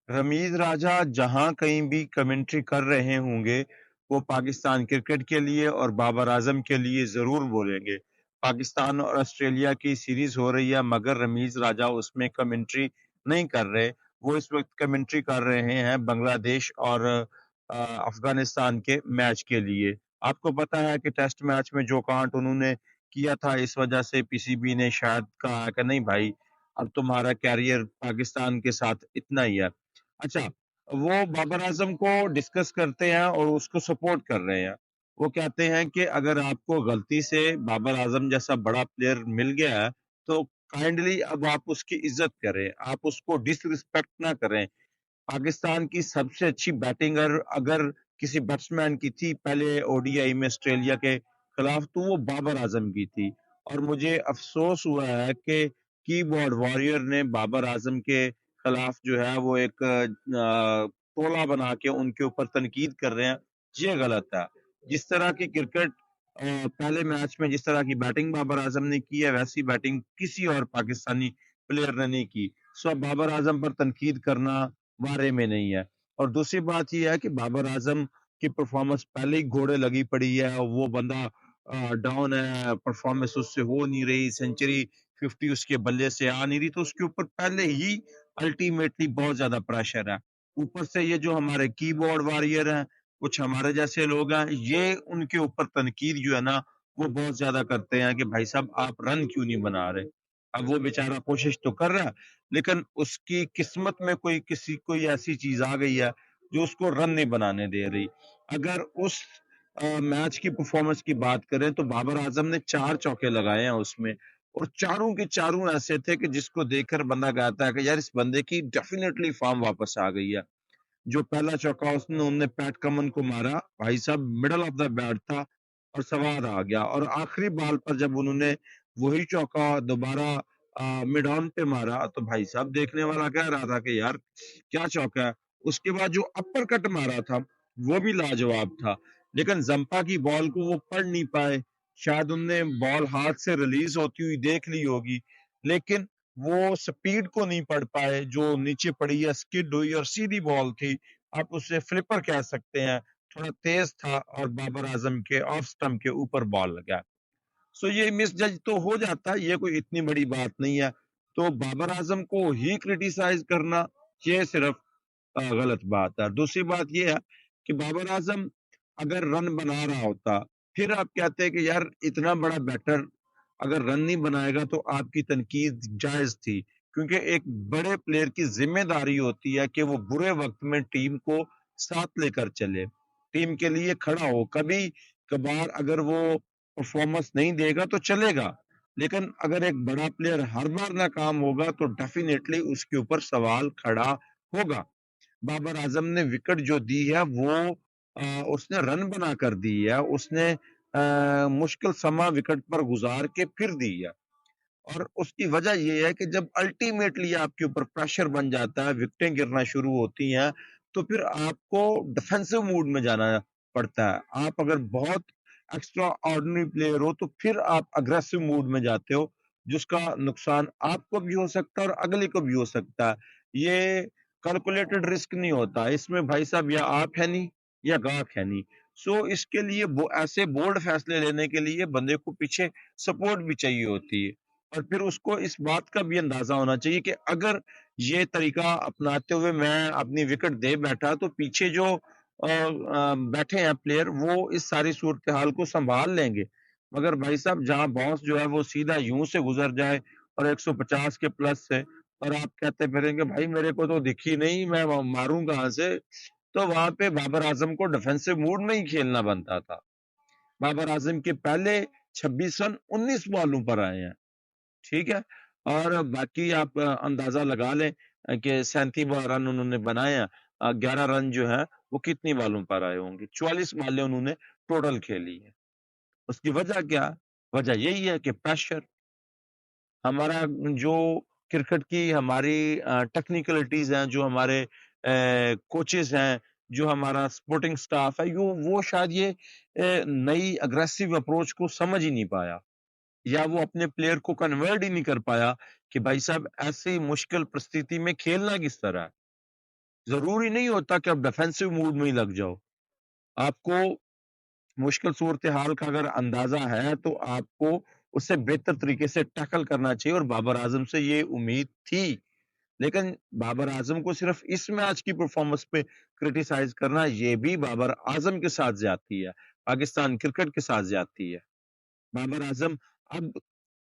رمیز راجہ جہاں کہیں بھی کمنٹری کر رہے ہوں گے وہ پاکستان کرکٹ کے لیے اور بابر اعظم کے لیے ضرور بولیں گے۔ پاکستان اور آسٹریلیا کی سیریز ہو رہی ہے مگر رمیز راجہ اس میں کمنٹری نہیں کر رہے، وہ اس وقت کمنٹری کر رہے ہیں بنگلہ دیش اور افغانستان کے میچ کے لیے۔ آپ کو پتا ہے کہ ٹیسٹ میچ میں جو کانٹ انہوں نے کیا تھا، اس وجہ سے پی سی بی نے شاید کہا کہ نہیں بھائی اب تمہارا کیریئر پاکستان کے ساتھ اتنا ہی ہے۔ اچھا، وہ بابر اعظم کو ڈسکس کرتے ہیں اور اس کو سپورٹ کر رہے ہیں۔ وہ کہتے ہیں کہ اگر آپ کو غلطی سے بابر اعظم جیسا بڑا پلیئر مل گیا ہے تو کائنڈلی اب آپ اس کی عزت کریں، آپ اس کو ڈس رسپیکٹ نہ کریں۔ پاکستان کی سب سے اچھی بیٹنگ اگر کسی بیٹسمین کی تھی پہلے او ڈی آئی میں آسٹریلیا کے خلاف تو وہ بابر اعظم کی تھی، اور مجھے افسوس ہوا ہے کہ کی بورڈ واریر نے بابر اعظم کے خلاف جو ہے وہ ایک ٹولہ بنا کے ان کے اوپر تنقید کر رہے ہیں۔ یہ غلط ہے۔ جس طرح کی کرکٹ پہلے میچ میں جس طرح کی بیٹنگ بابر اعظم نے کی ہے ویسی بیٹنگ کسی اور پاکستانی پلیئر نے نہیں کی، سو بابر اعظم پر تنقید کرنا بارے میں نہیں ہے۔ اور دوسری بات یہ ہے کہ بابر اعظم کی پرفارمنس پہلے ہی گھوڑے لگی پڑی ہے، وہ بندہ ڈاؤن ہے، پرفارمنس اس سے ہو نہیں رہی، سینچری 50 اس کے بلے سے آ نہیں رہی، تو اس کے اوپر پہلے ہی الٹیمیٹلی بہت زیادہ پریشر ہے۔ اوپر سے یہ جو ہمارے کی بورڈ واریر ہیں، کچھ ہمارے جیسے لوگ ہیں، یہ ان کے اوپر تنقید جو ہے نا وہ بہت زیادہ کرتے ہیں کہ بھائی صاحب آپ رن کیوں نہیں بنا رہے۔ اب وہ بیچارہ کوشش تو کر رہا ہے لیکن اس کی قسمت میں کوئی ایسی چیز آ گئی ہے جو اس کو رن نہیں بنانے دے رہی۔ اگر اس میچ کی پرفارمنس کی بات کریں تو بابر اعظم نے 4 چوکے لگائے ہیں اس میں، اور چاروں کے چاروں ایسے تھے کہ جس کو دیکھ کر بندہ کہتا ہے کہ یار اس بندے کی ڈیفینیٹلی فارم واپس آ گئی ہے۔ جو پہلا چوکا انہوں نے پیٹ کمن کو مارا، بھائی صاحب مڈل آف دا بیٹ تھا اور سوار آ گیا، اور آخری بال پر جب انہوں نے وہی چوکا دوبارہ مڈ آن پہ مارا تو بھائی صاحب دیکھنے والا کہہ رہا تھا کہ یار کیا چوکا ہے۔ اس کے بعد جو اپر کٹ مارا تھا وہ بھی لاجواب تھا، لیکن زمپا کی بال کو وہ پڑھ نہیں پائے، شاید ان نے بال ہاتھ سے ریلیز ہوتی ہوئی دیکھ لی ہوگی لیکن وہ سپیڈ کو نہیں پڑھ پائے، جو نیچے پڑی ہے سکڈ ہوئی اور سیدھی بال تھی، آپ اسے فلپر کہہ سکتے ہیں، تھوڑا تیز تھا اور بابر اعظم کے آف سٹمپ کے اوپر بال لگا۔ سو یہ مس جج تو ہو جاتا ہے، یہ کوئی اتنی بڑی بات نہیں ہے۔ تو بابر اعظم کو ہی کرٹیسائز کرنا یہ صرف غلط بات ہے۔ دوسری بات یہ ہے کہ بابر اعظم اگر رن بنا رہا ہوتا پھر آپ کہتے ہیں کہ یار اتنا بڑا بیٹر اگر رن نہیں بنائے گا تو آپ کی تنقید جائز تھی، کیونکہ ایک بڑے پلیئر کی ذمہ داری ہوتی ہے کہ وہ برے وقت میں ٹیم کو ساتھ لے کر چلے، ٹیم کے لیے کھڑا ہو۔ کبھی کبھار اگر وہ پرفارمنس نہیں دے گا تو چلے گا، لیکن اگر ایک بڑا پلیئر ہر بار ناکام ہوگا تو ڈیفینیٹلی اس کے اوپر سوال کھڑا ہوگا۔ بابر اعظم نے وکٹ جو دی ہے وہ اس نے رن بنا کر دی ہے، اس نے مشکل سما وکٹ پر گزار کے پھر دی ہے، اور اس کی وجہ یہ ہے کہ جب الٹیمیٹلی آپ کے اوپر پریشر بن جاتا ہے، وکٹیں گرنا شروع ہوتی ہیں تو پھر آپ کو ڈیفنسو موڈ میں جانا پڑتا ہے۔ آپ اگر بہت ایکسٹرا آرڈنری پلیئر ہو تو پھر آپ اگریسو موڈ میں جاتے ہو، جس کا نقصان آپ کو بھی ہو سکتا ہے اور اگلے کو بھی ہو سکتا ہے۔ یہ کیلکولیٹڈ رسک نہیں ہوتا اس میں، بھائی صاحب یا آپ ہے نہیں یا گاہک ہے نہیں۔ سو اس کے لیے ایسے بولڈ فیصلے لینے کے لیے بندے کو پیچھے سپورٹ بھی چاہیے ہوتی ہے، اور پھر اس کو اس بات کا بھی اندازہ ہونا چاہیے کہ اگر یہ طریقہ اپناتے ہوئے میں اپنی وکٹ دے بیٹھا تو پیچھے جو بیٹھے ہیں پلیئر وہ اس ساری صورتحال کو سنبھال لیں گے۔ مگر بھائی صاحب جہاں باؤنس جو ہے وہ سیدھا یوں سے گزر جائے اور 150 کے پلس سے، اور آپ کہتے پھریں گے بھائی میرے کو تو دکھی نہیں میں ماروں کہاں سے، تو وہاں پہ بابر اعظم کو ڈیفینسو موڈ میں ہی کھیلنا بنتا تھا۔ بابر اعظم کے پہلے 26 رن 19 بالوں پر آئے ہیں، ٹھیک ہے، اور باقی آپ اندازہ لگا لیں کہ 37 رن انہوں نے بنایا، 11 رن جو ہے وہ کتنی بالوں پر آئے ہوں گے، 44 بالیں انہوں نے ٹوٹل کھیلی ہے۔ اس کی وجہ کیا؟ وجہ یہی ہے کہ پریشر، ہمارا جو کرکٹ کی ہماری ٹیکنیکلٹیز ہیں، جو ہمارے کوچز ہیں، جو ہمارا سپورٹنگ سٹاف ہے، وہ شاید یہ نئی اگریسو اپروچ کو سمجھ ہی نہیں پایا، یا وہ اپنے پلیئر کو کنورٹ ہی نہیں کر پایا کہ بھائی صاحب ایسی مشکل پرستھتی میں کھیلنا کس طرح ہے۔ ضروری نہیں ہوتا کہ آپ ڈیفینسو موڈ میں ہی لگ جاؤ. آپ کو مشکل صورتحال کا اگر اندازہ ہے تو آپ کو اسے بہتر طریقے سے ٹیکل کرنا چاہیے، اور بابر اعظم سے یہ امید تھی. لیکن بابر اعظم کو صرف اس میچ کی پرفارمنس پہ کرٹیسائز کرنا، یہ بھی بابر اعظم کے ساتھ زیادتی ہے، پاکستان کرکٹ کے ساتھ زیادتی ہے. بابر اعظم اب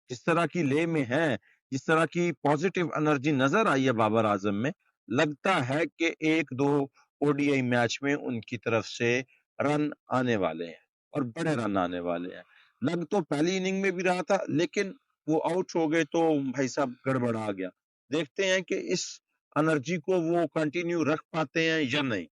جس طرح کی لے میں ہے، جس طرح کی پازیٹیو انرجی نظر آئی ہے بابر اعظم میں، لگتا ہے کہ ایک دو او ڈی آئی میچ میں ان کی طرف سے رن آنے والے ہیں، اور بڑے رن آنے والے ہیں. لگ تو پہلی اننگ میں بھی رہا تھا، لیکن وہ آؤٹ ہو گئے تو بھائی صاحب گڑبڑ آ گیا. دیکھتے ہیں کہ اس انرجی کو وہ کنٹینیو رکھ پاتے ہیں یا نہیں.